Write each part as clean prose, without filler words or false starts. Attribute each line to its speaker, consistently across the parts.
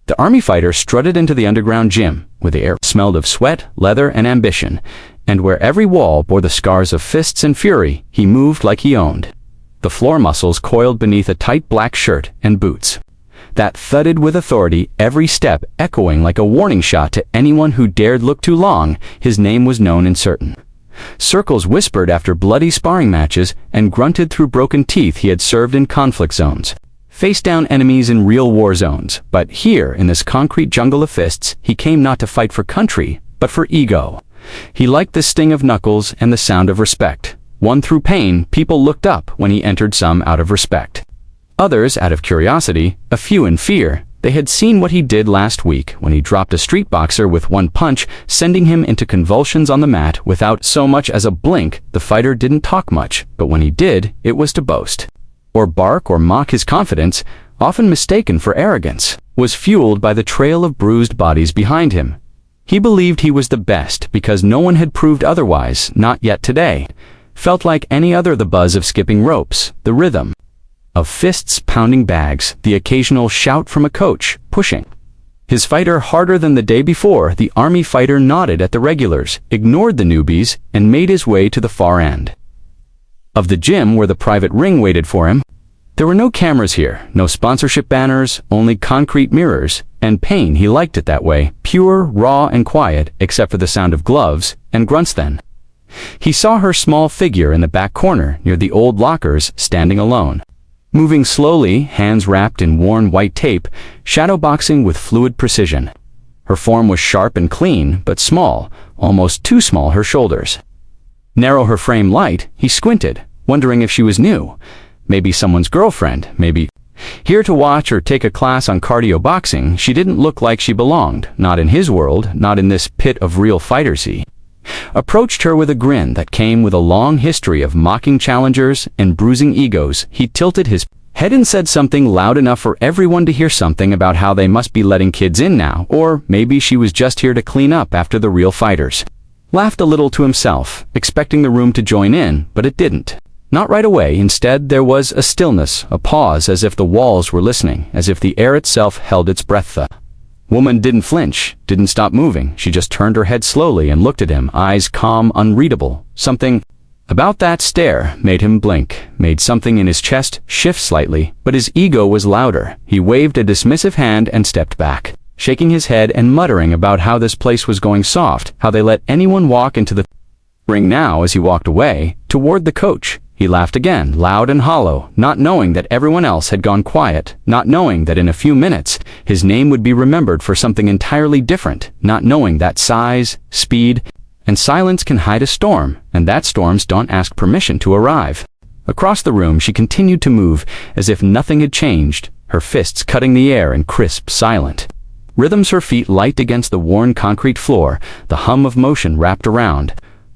Speaker 1: The army fighter strutted into the underground gym, where the air smelled of sweat, leather, and ambition, and where every wall bore the scars of fists and fury. He moved like he owned. The floor muscles coiled beneath a tight black shirt and boots that thudded with authority, every step echoing like a warning shot to anyone who dared look too long. His name was known and certain. Circles whispered after bloody sparring matches and grunted through broken teeth he had served in conflict zones, faced down enemies in real war zones. But here, in this concrete jungle of fists, he came not to fight for country, but for ego. He liked the sting of knuckles and the sound of respect. Won through pain, people looked up when he entered, some out of respect, others out of curiosity, a few in fear. They had seen what he did last week when he dropped a street boxer with one punch, sending him into convulsions on the mat without so much as a blink. The fighter didn't talk much, but when he did, it was to boast, or bark or mock. His confidence, often mistaken for arrogance, was fueled by the trail of bruised bodies behind him. He believed he was the best because no one had proved otherwise, not yet today. Felt like any other. The buzz of skipping ropes, the rhythm of fists pounding bags, the occasional shout from a coach, pushing his fighter harder than the day before. The army fighter nodded at the regulars, ignored the newbies, and made his way to the far end of the gym where the private ring waited for him. There were no cameras here, no sponsorship banners, only concrete mirrors, and pain. He liked it that way, pure, raw, and quiet, except for the sound of gloves and grunts. Then he saw her small figure in the back corner near the old lockers, standing alone, moving slowly, hands wrapped in worn white tape, shadowboxing with fluid precision. Her form was sharp and clean, but small, almost too small. Her shoulders narrow, her frame light. He squinted, wondering if she was new. Maybe someone's girlfriend, maybe here to watch or take a class on cardio boxing. She didn't look like she belonged, not in his world, not in this pit of real fighters. He approached her with a grin that came with a long history of mocking challengers and bruising egos. He tilted his head and said something loud enough for everyone to hear, something about how they must be letting kids in now, or maybe she was just here to clean up after the real fighters. Laughed a little to himself, expecting the room to join in, but it didn't. Not right away. Instead, there was a stillness, a pause, as if the walls were listening, as if the air itself held its breath. The woman didn't flinch, didn't stop moving. She just turned her head slowly and looked at him, eyes calm, unreadable. Something about that stare made him blink, made something in his chest shift slightly, but his ego was louder. He waved a dismissive hand and stepped back, shaking his head and muttering about how this place was going soft, how they let anyone walk into the ring now. As he walked away, toward the coach, he laughed again, loud and hollow, not knowing that everyone else had gone quiet, not knowing that in a few minutes his name would be remembered for something entirely different, not knowing that size, speed, and silence can hide a storm, and that storms don't ask permission to arrive. Across the room she continued to move as if nothing had changed, her fists cutting the air in crisp, silent rhythms, her feet light against the worn concrete floor, the hum of motion wrapped around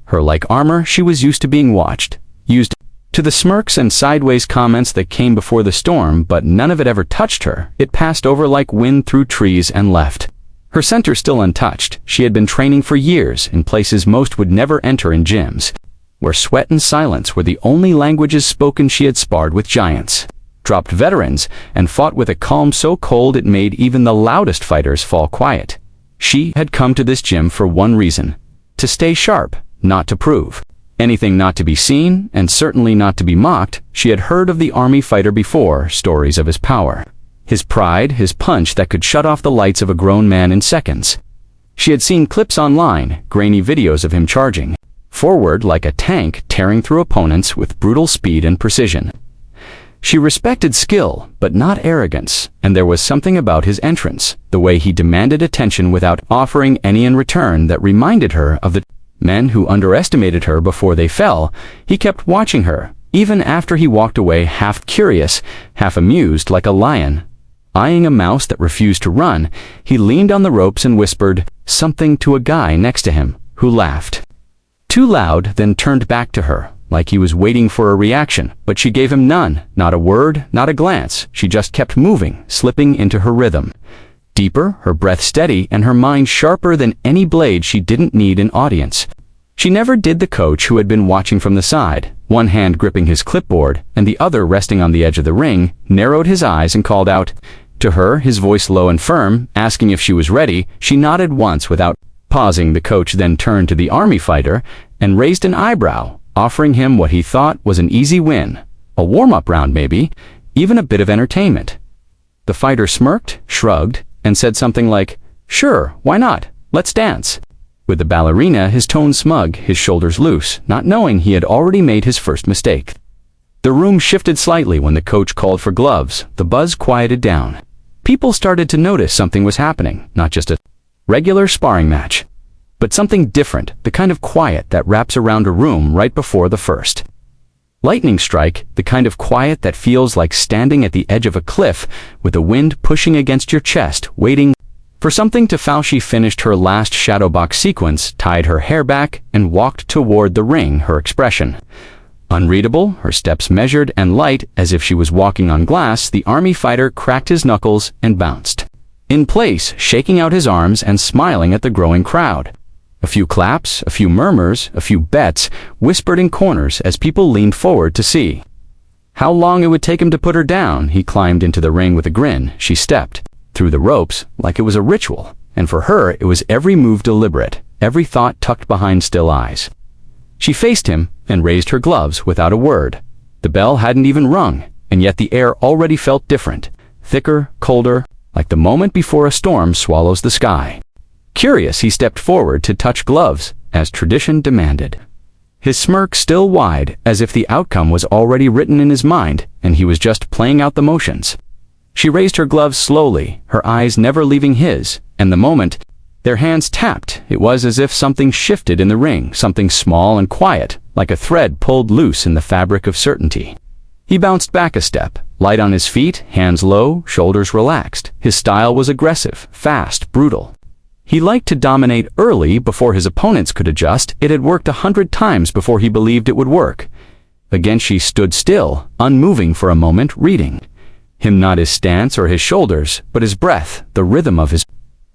Speaker 1: her like armor. She was used to being watched, used to the smirks and sideways comments that came before the storm, but none of it ever touched her. It passed over like wind through trees and left her center still untouched. She had been training for years in places most would never enter, in gyms where sweat and silence were the only languages spoken. She had sparred with giants, dropped veterans, and fought with a calm so cold it made even the loudest fighters fall quiet. She had come to this gym for one reason: to stay sharp, not to prove anything, not to be seen, and certainly not to be mocked. She had heard of the army fighter before, stories of his power, his pride, his punch that could shut off the lights of a grown man in seconds. She had seen clips online, grainy videos of him charging forward like a tank, tearing through opponents with brutal speed and precision. She respected skill, but not arrogance, and there was something about his entrance, the way he demanded attention without offering any in return, that reminded her of the men who underestimated her before they fell. He kept watching her, even after he walked away, half curious, half amused, like a lion eyeing a mouse that refused to run. He leaned on the ropes and whispered something to a guy next to him, who laughed too loud, then turned back to her, like he was waiting for a reaction, but she gave him none, not a word, not a glance. She just kept moving, slipping into her rhythm, deeper, her breath steady, and her mind sharper than any blade. She didn't need an audience. She never did. The coach, who had been watching from the side, one hand gripping his clipboard and the other resting on the edge of the ring, narrowed his eyes and called out, To her, his voice low and firm, asking if she was ready. She nodded once without pausing. The coach then turned to the army fighter and raised an eyebrow, offering him what he thought was an easy win. A warm-up round maybe, even a bit of entertainment. The fighter smirked, shrugged, and said something like, "Sure, why not? Let's dance." With the ballerina, his tone smug, his shoulders loose, not knowing he had already made his first mistake. The room shifted slightly when the coach called for gloves. The buzz quieted down. People started to notice something was happening, not just a regular sparring match, but something different, the kind of quiet that wraps around a room right before the first lightning strike, the kind of quiet that feels like standing at the edge of a cliff with the wind pushing against your chest, waiting for something to fall. She finished her last shadow box sequence, tied her hair back, and walked toward the ring, her expression unreadable, her steps measured and light as if she was walking on glass. The army fighter cracked his knuckles and bounced in place, shaking out his arms and smiling at the growing crowd. A few claps, a few murmurs, a few bets whispered in corners as people leaned forward to see how long it would take him to put her down. He climbed into the ring with a grin. She stepped through the ropes like it was a ritual, and for her it was every move deliberate, every thought tucked behind still eyes. She faced him and raised her gloves without a word. The bell hadn't even rung, and yet the air already felt different, thicker, colder, like the moment before a storm swallows the sky. Curious, he stepped forward to touch gloves, as tradition demanded. His smirk still wide, as if the outcome was already written in his mind, and he was just playing out the motions. She raised her gloves slowly, her eyes never leaving his, and the moment their hands tapped, it was as if something shifted in the ring, something small and quiet, like a thread pulled loose in the fabric of certainty. He bounced back a step, light on his feet, hands low, shoulders relaxed. His style was aggressive, fast, brutal. He liked to dominate early before his opponents could adjust. It had worked 100 times before he believed it would work. Again she stood still, unmoving for a moment, reading him, not his stance or his shoulders, but his breath, the rhythm of his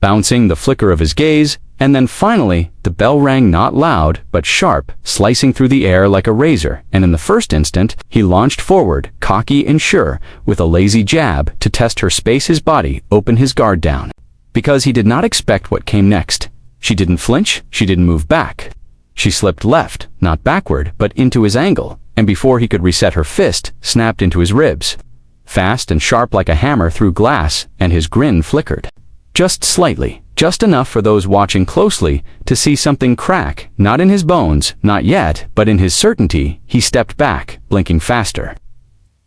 Speaker 1: bouncing, the flicker of his gaze, and then finally, the bell rang, not loud, but sharp, slicing through the air like a razor, and in the first instant, he launched forward, cocky and sure, with a lazy jab, to test her space, his body, open his guard down. Because he did not expect what came next. She didn't flinch, she didn't move back. She slipped left, not backward, but into his angle, and before he could reset her fist, snapped into his ribs. Fast and sharp like a hammer through glass, and his grin flickered. Just slightly, just enough for those watching closely to see something crack, not in his bones, not yet, but in his certainty. He stepped back, blinking faster.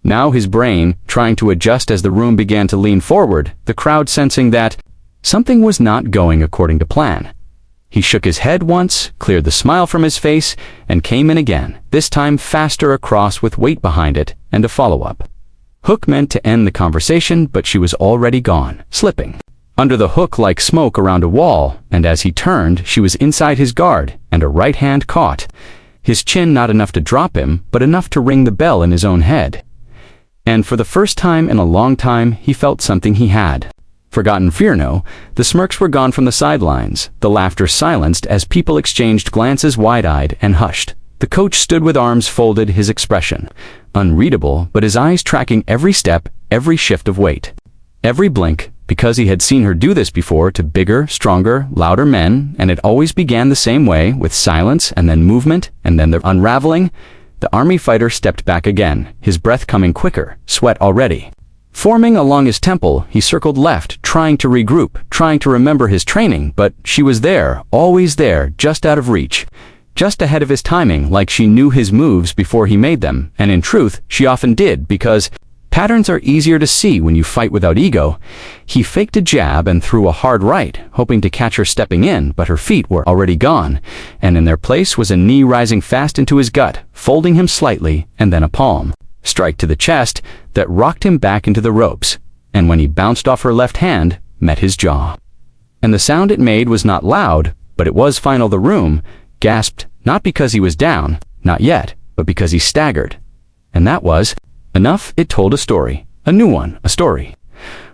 Speaker 1: Now his brain, trying to adjust as the room began to lean forward, the crowd sensing that something was not going according to plan. He shook his head once, cleared the smile from his face, and came in again, this time faster across with weight behind it, and a follow-up. Hook meant to end the conversation, but she was already gone, slipping under the hook like smoke around a wall, and as he turned, she was inside his guard, and a right hand caught his chin, not enough to drop him, but enough to ring the bell in his own head. And for the first time in a long time, he felt something he had forgotten fear. No, the smirks were gone from the sidelines, the laughter silenced as people exchanged glances, wide-eyed and hushed. The coach stood with arms folded, his expression unreadable, but his eyes tracking every step, every shift of weight, every blink, because he had seen her do this before to bigger, stronger, louder men, and it always began the same way, with silence and then movement and then the unraveling. The army fighter stepped back again, his breath coming quicker, sweat already forming along his temple. He circled left, trying to regroup, trying to remember his training, but she was there, always there, just out of reach, just ahead of his timing, like she knew his moves before he made them, and in truth, she often did, because patterns are easier to see when you fight without ego. He faked a jab and threw a hard right, hoping to catch her stepping in, but her feet were already gone, and in their place was a knee rising fast into his gut, folding him slightly, and then a palm strike to the chest that rocked him back into the ropes, and when he bounced off her left hand, met his jaw. And the sound it made was not loud, but it was final. The room gasped, not because he was down, not yet, but because he staggered. And that was enough. It told a story, a new one, a story,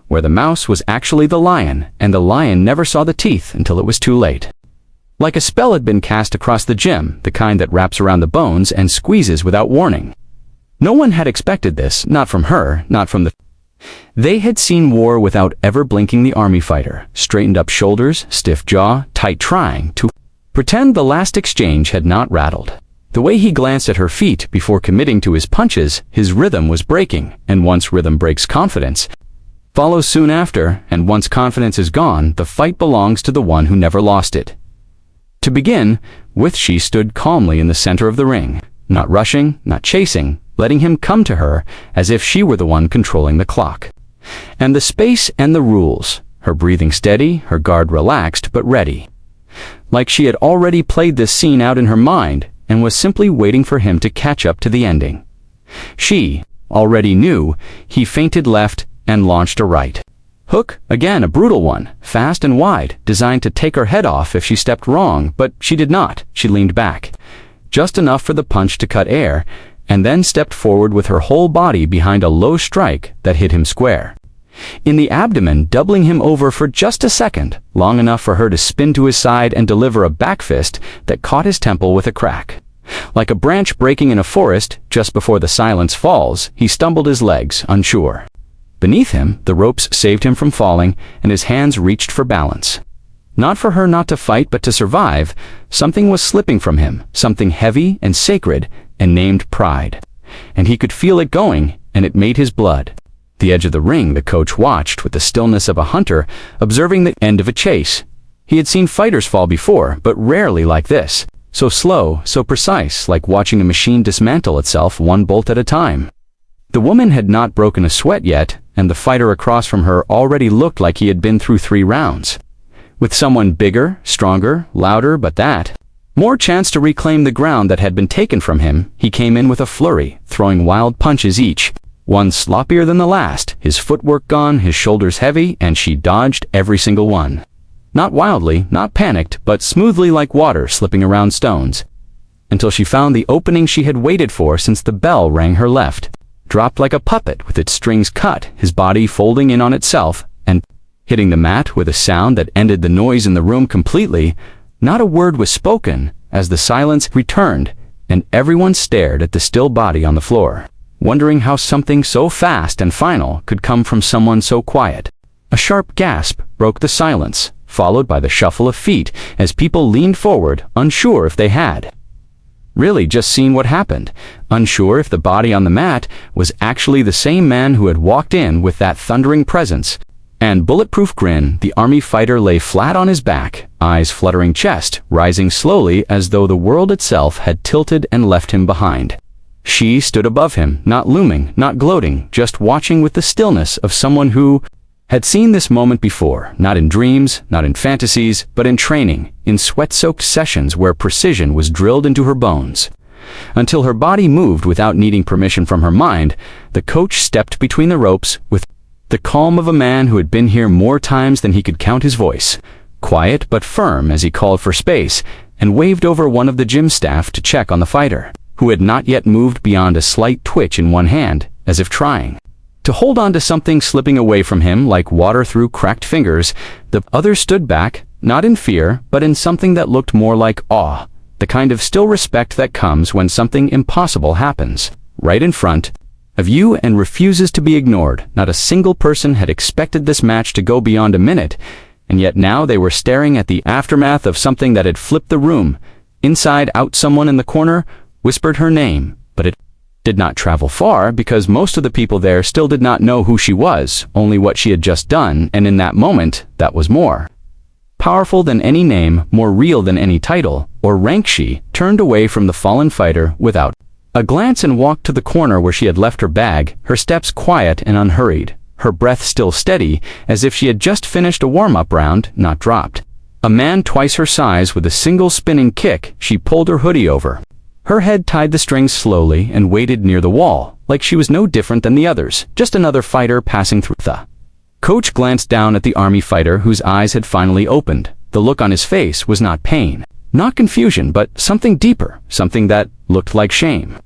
Speaker 1: where the mouse was actually the lion, and the lion never saw the teeth until it was too late. Like a spell had been cast across the gym, the kind that wraps around the bones and squeezes without warning. No one had expected this, not from her, not from the They had seen war without ever blinking. The army fighter, straightened up shoulders, stiff jaw, tight, trying to pretend the last exchange had not rattled. The way he glanced at her feet before committing to his punches, his rhythm was breaking, and once rhythm breaks, confidence follows soon after, and once confidence is gone, the fight belongs to the one who never lost it. To begin with, she stood calmly in the center of the ring, not rushing, not chasing, letting him come to her as if she were the one controlling the clock and the space and the rules, her breathing steady, her guard relaxed but ready, like she had already played this scene out in her mind and was simply waiting for him to catch up to the ending. She already knew. He feinted left and launched a right hook, again a brutal one, fast and wide, designed to take her head off if she stepped wrong, but she did not. She leaned back, just enough for the punch to cut air, and then stepped forward with her whole body behind a low strike that hit him square in the abdomen, doubling him over for just a second, long enough for her to spin to his side and deliver a back fist that caught his temple with a crack. Like a branch breaking in a forest, just before the silence falls, he stumbled his legs, unsure. Beneath him, the ropes saved him from falling, and his hands reached for balance. Not for her not to fight, but to survive. Something was slipping from him, something heavy and sacred, and named pride. And he could feel it going, and it made his blood. The edge of the ring, the coach watched with the stillness of a hunter observing the end of a chase. He had seen fighters fall before, but rarely like this. So slow, so precise, like watching a machine dismantle itself one bolt at a time. The woman had not broken a sweat yet, and the fighter across from her already looked like he had been through 3 rounds. With someone bigger, stronger, louder, but that more chance to reclaim the ground that had been taken from him, he came in with a flurry, throwing wild punches each, one sloppier than the last, his footwork gone, his shoulders heavy, and she dodged every single one. Not wildly, not panicked, but smoothly like water slipping around stones, until she found the opening she had waited for since the bell rang her left, dropped like a puppet with its strings cut, his body folding in on itself, and hitting the mat with a sound that ended the noise in the room completely. Not a word was spoken as the silence returned, and everyone stared at the still body on the floor, wondering how something so fast and final could come from someone so quiet. A sharp gasp broke the silence, followed by the shuffle of feet as people leaned forward, unsure if they had really just seen what happened, unsure if the body on the mat was actually the same man who had walked in with that thundering presence and bulletproof grin. The army fighter lay flat on his back, eyes fluttering, chest rising slowly as though the world itself had tilted and left him behind. She stood above him, not looming, not gloating, just watching with the stillness of someone who had seen this moment before, not in dreams, not in fantasies, but in training, in sweat-soaked sessions where precision was drilled into her bones. Until her body moved without needing permission from her mind, the coach stepped between the ropes with the calm of a man who had been here more times than he could count, his voice quiet but firm as he called for space and waved over one of the gym staff to check on the fighter, who had not yet moved beyond a slight twitch in one hand, as if trying to hold on to something slipping away from him like water through cracked fingers. The other stood back, not in fear, but in something that looked more like awe, the kind of still respect that comes when something impossible happens right in front of you and refuses to be ignored. Not a single person had expected this match to go beyond a minute, and yet now they were staring at the aftermath of something that had flipped the room. Inside out, someone in the corner whispered her name, but it did not travel far because most of the people there still did not know who she was, only what she had just done, and in that moment, that was more powerful than any name, more real than any title or rank. She turned away from the fallen fighter without a glance and walked to the corner where she had left her bag, her steps quiet and unhurried, her breath still steady, as if she had just finished a warm-up round, not dropped. A man twice her size with a single spinning kick, she pulled her hoodie over her head, tied the strings slowly, and waited near the wall, like she was no different than the others, just another fighter passing through. The coach glanced down at the army fighter whose eyes had finally opened. The look on his face was not pain, not confusion, but something deeper, something that looked like shame,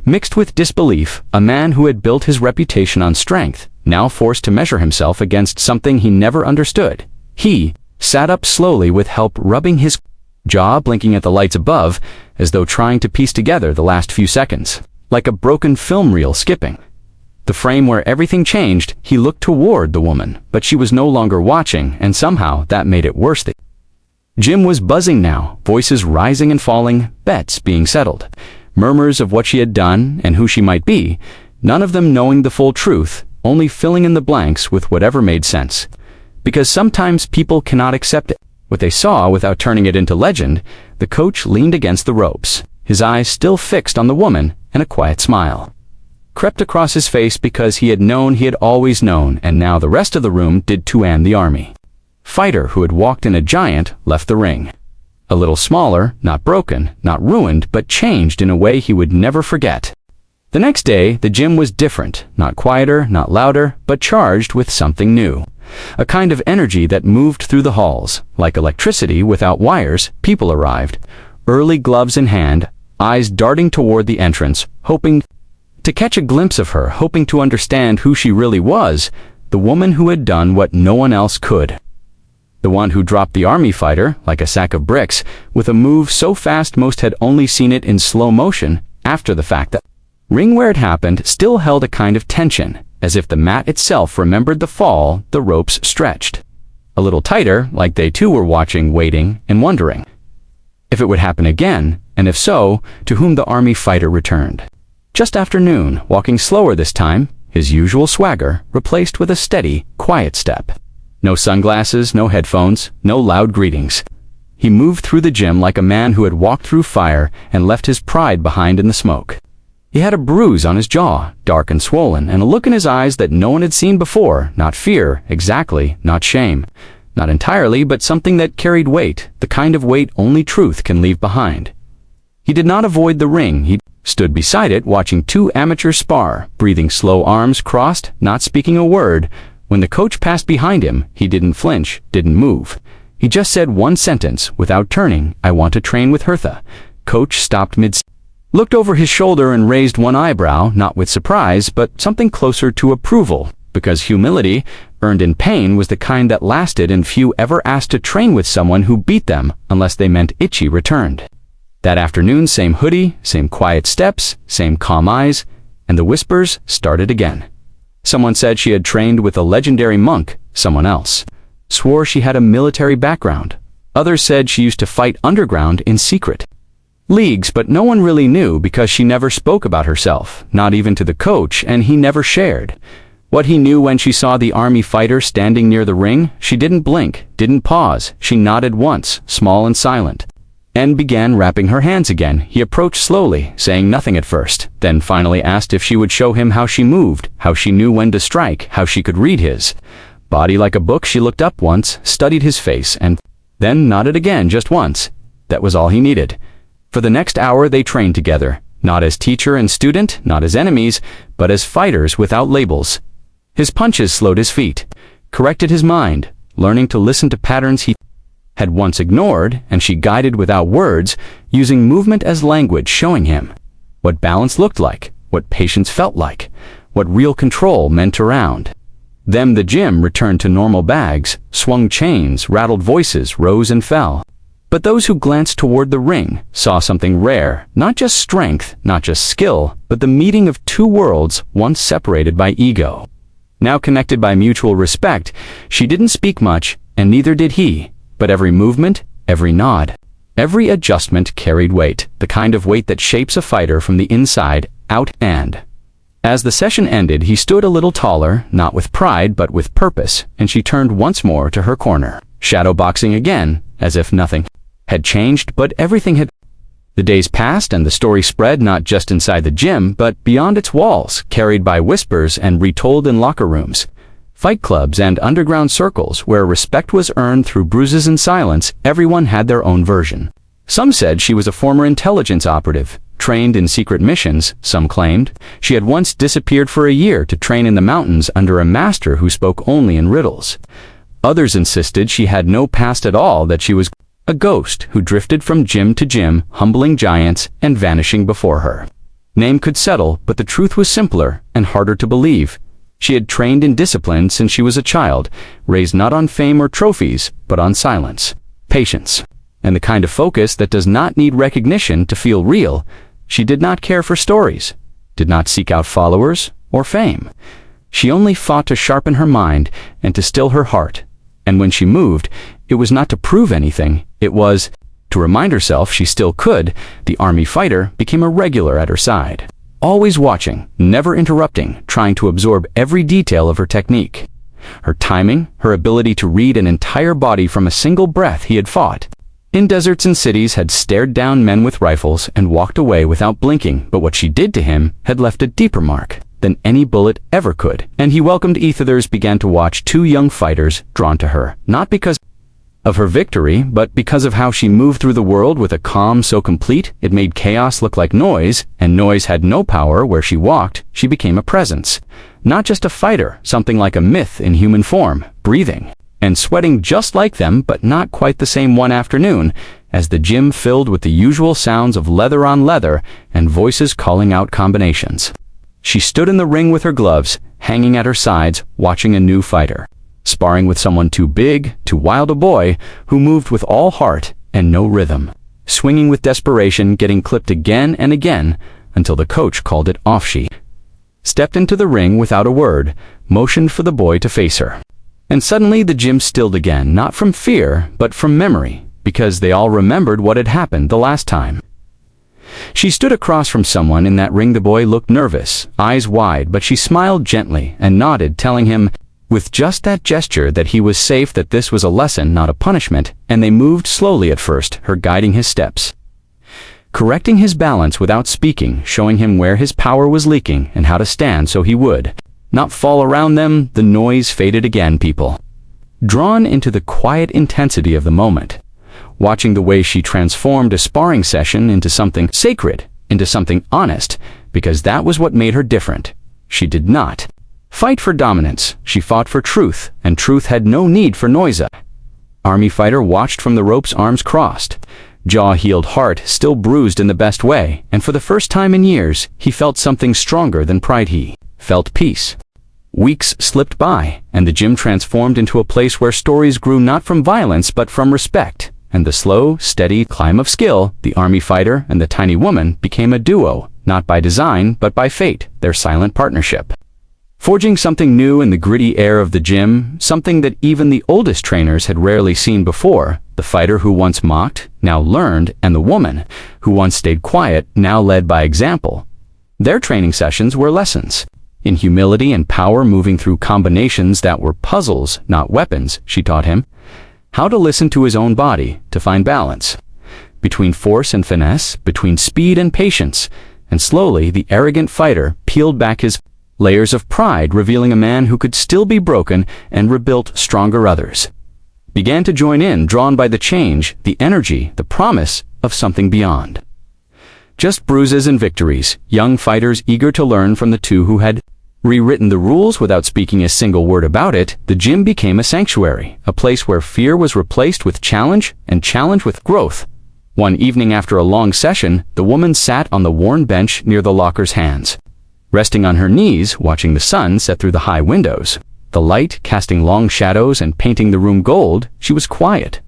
Speaker 1: mixed with disbelief. A man who had built his reputation on strength, now forced to measure himself against something he never understood. He sat up slowly with help rubbing his jaw, blinking at the lights above, as though trying to piece together the last few seconds, like a broken film reel skipping. The frame where everything changed, he looked toward the woman, but she was no longer watching, and somehow that made it worse. Jim was buzzing now, voices rising and falling, bets being settled, murmurs of what she had done and who she might be, none of them knowing the full truth, only filling in the blanks with whatever made sense. Because sometimes people cannot accept what they saw without turning it into legend, the coach leaned against the ropes, his eyes still fixed on the woman, and a quiet smile crept across his face because he had always known, and now the rest of the room did too. And the army fighter who had walked in a giant left the ring. A little smaller, not broken, not ruined, but changed in a way he would never forget. The next day, the gym was different, not quieter, not louder, but charged with something new. A kind of energy that moved through the halls. Like electricity without wires, people arrived, early gloves in hand, eyes darting toward the entrance, hoping to catch a glimpse of her, hoping to understand who she really was, the woman who had done what no one else could. The one who dropped the army fighter, like a sack of bricks, with a move so fast most had only seen it in slow motion after the fact. That ring where it happened still held a kind of tension, as if the mat itself remembered the fall. The ropes stretched a little tighter, like they too were watching, waiting, and wondering if it would happen again, and if so, to whom the army fighter returned. Just after noon, walking slower this time, his usual swagger replaced with a steady, quiet step. No sunglasses, no headphones, no loud greetings. He moved through the gym like a man who had walked through fire and left his pride behind in the smoke. He had a bruise on his jaw, dark and swollen, and a look in his eyes that no one had seen before. Not fear, exactly, not shame. Not entirely, but something that carried weight, the kind of weight only truth can leave behind. He did not avoid the ring. He stood beside it, watching two amateurs spar, breathing slow, arms crossed, not speaking a word. When the coach passed behind him, he didn't flinch, didn't move. He just said one sentence, without turning, "I want to train with Hertha." Coach stopped mid, looked over his shoulder and raised one eyebrow, not with surprise, but something closer to approval, because humility, earned in pain, was the kind that lasted, and few ever asked to train with someone who beat them unless they meant itchy returned. That afternoon, same hoodie, same quiet steps, same calm eyes, and the whispers started again. Someone said she had trained with a legendary monk. Someone else swore she had a military background. Others said she used to fight underground in secret leagues, but no one really knew because she never spoke about herself, not even to the coach, and he never shared. What he knew when she saw the army fighter standing near the ring, she didn't blink, didn't pause. She nodded once, small and silent, and began wrapping her hands again. He approached slowly, saying nothing at first, then finally asked if she would show him how she moved, how she knew when to strike, how she could read his body like a book. She looked up once, studied his face, and then nodded again just once. That was all he needed. For the next hour they trained together, not as teacher and student, not as enemies, but as fighters without labels. His punches slowed his feet, corrected his mind, learning to listen to patterns he had once ignored, and she guided without words, using movement as language, showing him what balance looked like, what patience felt like, what real control meant around them. The gym returned to normal bags, swung chains, rattled voices, rose and fell. But those who glanced toward the ring saw something rare, not just strength, not just skill, but the meeting of two worlds once separated by ego, now connected by mutual respect. She didn't speak much, and neither did he, but every movement, every nod, every adjustment carried weight, the kind of weight that shapes a fighter from the inside out. And as the session ended, he stood a little taller, not with pride but with purpose, and she turned once more to her corner, shadowboxing again, as if nothing had changed, but everything had. The days passed and the story spread not just inside the gym, but beyond its walls, carried by whispers and retold in locker rooms, fight clubs, and underground circles where respect was earned through bruises and silence. Everyone had their own version. Some said she was a former intelligence operative, trained in secret missions. Some claimed she had once disappeared for a year to train in the mountains under a master who spoke only in riddles. Others insisted she had no past at all, that she was a ghost who drifted from gym to gym, humbling giants and vanishing before her. Name could settle, but the truth was simpler and harder to believe. She had trained in discipline since she was a child, raised not on fame or trophies, but on silence, patience, and the kind of focus that does not need recognition to feel real. She did not care for stories, did not seek out followers, or fame. She only fought to sharpen her mind and to still her heart. And when she moved, it was not to prove anything, it was to remind herself she still could. The army fighter became a regular at her side, always watching, never interrupting, trying to absorb every detail of her technique. Her timing, her ability to read an entire body from a single breath. He had fought in deserts and cities, had stared down men with rifles and walked away without blinking, but what she did to him had left a deeper mark than any bullet ever could. And he welcomed Ethers began to watch two young fighters drawn to her, not because of her victory, but because of how she moved through the world with a calm so complete it made chaos look like noise, and noise had no power. Where she walked, she became a presence. Not just a fighter, something like a myth in human form, breathing and sweating just like them, but not quite the same. One afternoon, as the gym filled with the usual sounds of leather on leather and voices calling out combinations, she stood in the ring with her gloves hanging at her sides, watching a new fighter, sparring with someone too big, too wild, a boy who moved with all heart and no rhythm, swinging with desperation, getting clipped again and again until the coach called it off. She stepped into the ring without a word, motioned for the boy to face her. And suddenly the gym stilled again, not from fear, but from memory, because they all remembered what had happened the last time. She stood across from someone in that ring. The boy looked nervous, eyes wide, but she smiled gently and nodded, telling him with just that gesture that he was safe, that this was a lesson, not a punishment. And they moved slowly at first, her guiding his steps, correcting his balance without speaking, showing him where his power was leaking and how to stand so he would not fall. Around them, the noise faded again, people drawn into the quiet intensity of the moment, watching the way she transformed a sparring session into something sacred, into something honest, because that was what made her different. She did not fight for dominance, she fought for truth, and truth had no need for noise. Army fighter watched from the ropes, arms crossed, jaw healed, heart still bruised in the best way, and for the first time in years, he felt something stronger than pride. He felt peace. Weeks slipped by, and the gym transformed into a place where stories grew not from violence but from respect, and the slow, steady climb of skill, the army fighter and the tiny woman, became a duo, not by design but by fate, their silent partnership, forging something new in the gritty air of the gym, something that even the oldest trainers had rarely seen before. The fighter who once mocked, now learned, and the woman who once stayed quiet, now led by example. Their training sessions were lessons in humility and power, moving through combinations that were puzzles, not weapons. She taught him how to listen to his own body, to find balance between force and finesse, between speed and patience. And slowly, the arrogant fighter peeled back his layers of pride, revealing a man who could still be broken and rebuilt stronger. Others began to join in, drawn by the change, the energy, the promise of something beyond just bruises and victories. Young fighters eager to learn from the two who had rewritten the rules without speaking a single word about it. The gym became a sanctuary, a place where fear was replaced with challenge and challenge with growth. One evening after a long session, the woman sat on the worn bench near the locker's, hands resting on her knees, watching the sun set through the high windows, the light casting long shadows and painting the room gold. She was quiet,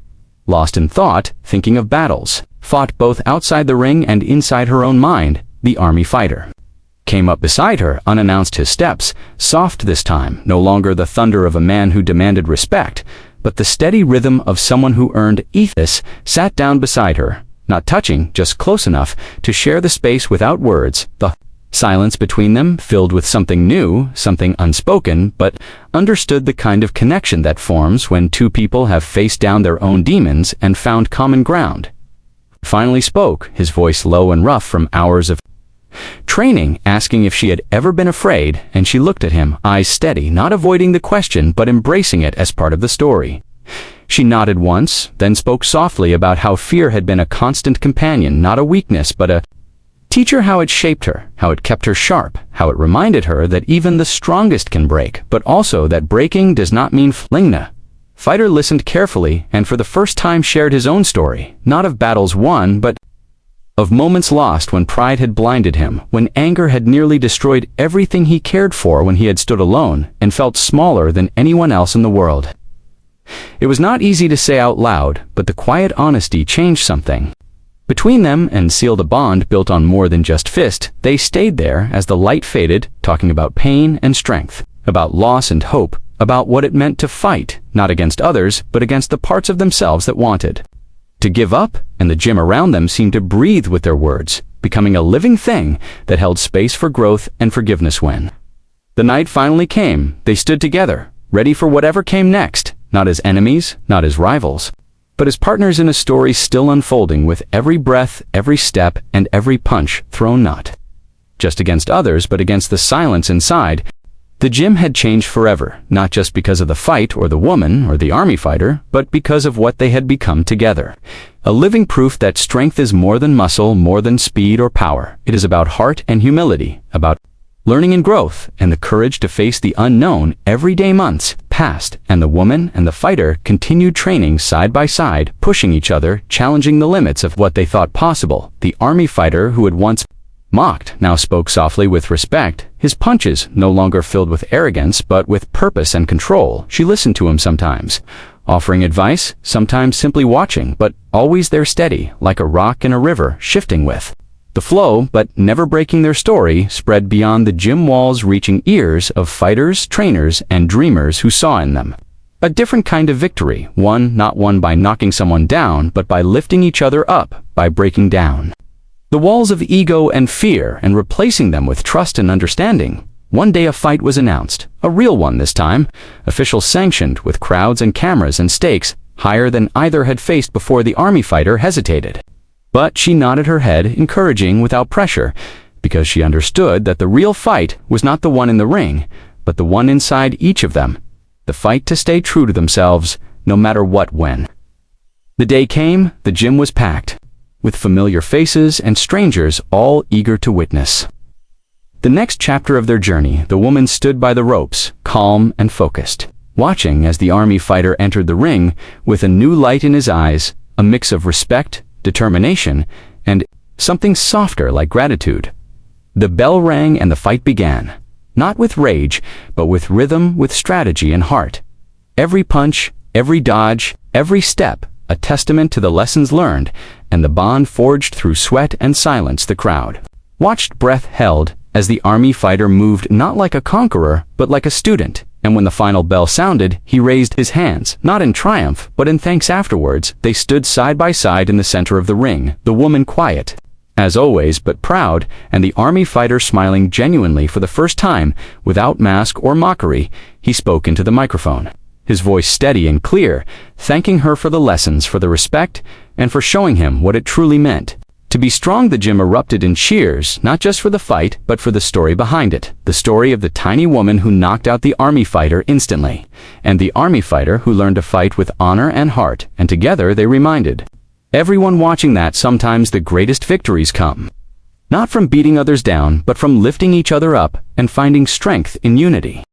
Speaker 1: lost in thought, thinking of battles fought both outside the ring and inside her own mind. The army fighter came up beside her, unannounced, his steps soft this time, no longer the thunder of a man who demanded respect, but the steady rhythm of someone who earned ethos. Sat down beside her, not touching, just close enough to share the space without words. The silence between them filled with something new, something unspoken, but understood, the kind of connection that forms when two people have faced down their own demons and found common ground. Finally spoke, his voice low and rough from hours of training, asking if she had ever been afraid, and she looked at him, eyes steady, not avoiding the question but embracing it as part of the story. She nodded once, then spoke softly about how fear had been a constant companion, not a weakness but a teacher, how it shaped her, how it kept her sharp, how it reminded her that even the strongest can break, but also that breaking does not mean flingna. Fighter listened carefully and for the first time shared his own story, not of battles won but of moments lost when pride had blinded him, when anger had nearly destroyed everything he cared for, when he had stood alone and felt smaller than anyone else in the world. It was not easy to say out loud, but the quiet honesty changed something. Between them, and sealed a bond built on more than just fist, they stayed there as the light faded, talking about pain and strength, about loss and hope, about what it meant to fight, not against others, but against the parts of themselves that wanted to give up, and the gym around them seemed to breathe with their words, becoming a living thing that held space for growth and forgiveness. When the night finally came, they stood together, ready for whatever came next, not as enemies, not as rivals, but as partners in a story still unfolding, with every breath, every step, and every punch thrown not just against others, but against the silence inside. The gym had changed forever, not just because of the fight or the woman or the army fighter, but because of what they had become together. A living proof that strength is more than muscle, more than speed or power. It is about heart and humility, about learning and growth, and the courage to face the unknown. Every day months passed, and the woman and the fighter continued training side by side, pushing each other, challenging the limits of what they thought possible. The army fighter, who had once mocked, now spoke softly with respect, his punches no longer filled with arrogance but with purpose and control. She listened to him sometimes, offering advice, sometimes simply watching, but always there steady, like a rock in a river, shifting with the flow, but never breaking. Their story spread beyond the gym walls, reaching ears of fighters, trainers, and dreamers who saw in them a different kind of victory, one not won by knocking someone down, but by lifting each other up, by breaking down the walls of ego and fear and replacing them with trust and understanding. One day a fight was announced, a real one this time, official sanctioned, with crowds and cameras and stakes higher than either had faced before. The army fighter hesitated, but she nodded her head, encouraging without pressure, because she understood that the real fight was not the one in the ring, but the one inside each of them, the fight to stay true to themselves, no matter what. When the day came, the gym was packed, with familiar faces and strangers all eager to witness the next chapter of their journey. The woman stood by the ropes, calm and focused, watching as the army fighter entered the ring with a new light in his eyes, a mix of respect, determination, and something softer like gratitude. The bell rang and the fight began, not with rage, but with rhythm, with strategy and heart. Every punch, every dodge, every step, a testament to the lessons learned and the bond forged through sweat and silence. The crowd watched, breath held, as the army fighter moved not like a conqueror, but like a student. And when the final bell sounded, he raised his hands, not in triumph, but in thanks. Afterwards, they stood side by side in the center of the ring, the woman quiet, as always, but proud, and the army fighter smiling genuinely. For the first time, without mask or mockery, he spoke into the microphone, his voice steady and clear, thanking her for the lessons, for the respect, and for showing him what it truly meant to be strong. The gym erupted in cheers, not just for the fight, but for the story behind it. The story of the tiny woman who knocked out the army fighter instantly, and the army fighter who learned to fight with honor and heart, and together they reminded everyone watching that sometimes the greatest victories come not from beating others down, but from lifting each other up and finding strength in unity.